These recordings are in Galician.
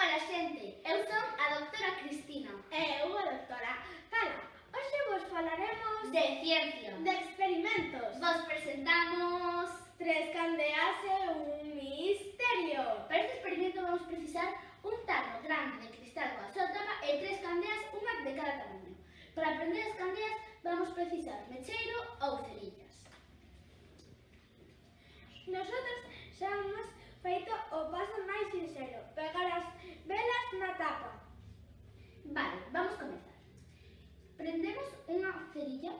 Ola xente, eu son a doutora Cristina. E eu a doutora Zala. Hoxe vos falaremos De ciencia. de experimentos. Vos presentamos... 3 candeas e un misterio. Para este experimento vamos precisar un tarro grande de cristal coa súa tapa e 3 candeas, unha de cada tamaño. Para prender as candeas vamos precisar mecheiro ou cerillas. Nosotros xa hemos feito o paso máis sincero, pegar as velas na tapa. Vale, vamos comezar. Prendemos unha cerilla.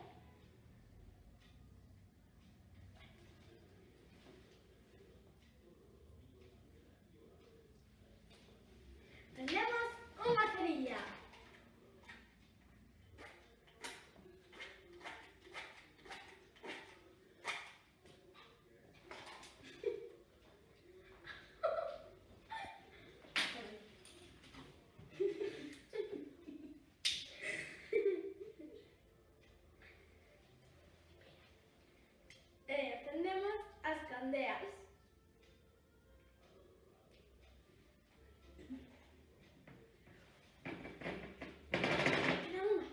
Prendemos unha cerilla. Prendemos as candeas. Queda unha.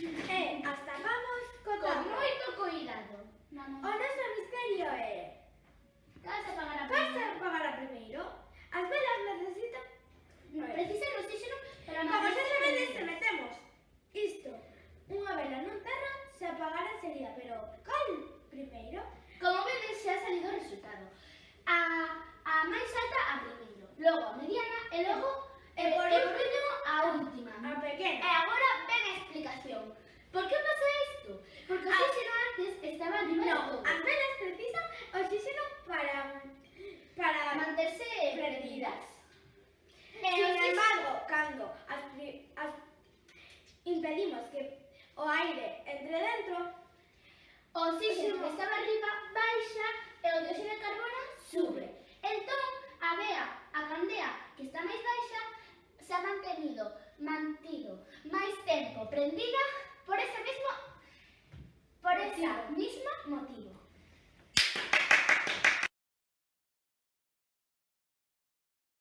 E as tapamos co Con tapa. moito cuidado. O noso misterio é: Casa apagar a que se apagará primeiro? As velas necesitan... Precisan oxígeno para Como manterse xa sabedes, se prendidas. metemos isto, unha vela nun terra, se apagará enseguida, pero cal primeiro? Como vedes, xa ha salido o resultado. A máis alta a primeiro, logo a mediana e logo E por último a última. A E pequena. agora ven a explicación. Por que pasa isto? Porque o oxígeno antes estaba arriba de No, todo. as velas precisan oxígeno para Manterse prendidas. E Sin o embargo, cando impedimos que o aire entre dentro, o oxígeno que estaba arriba baixa e o dióxido de carbono sube. Entón, a candea que está máis baixa se ha mantido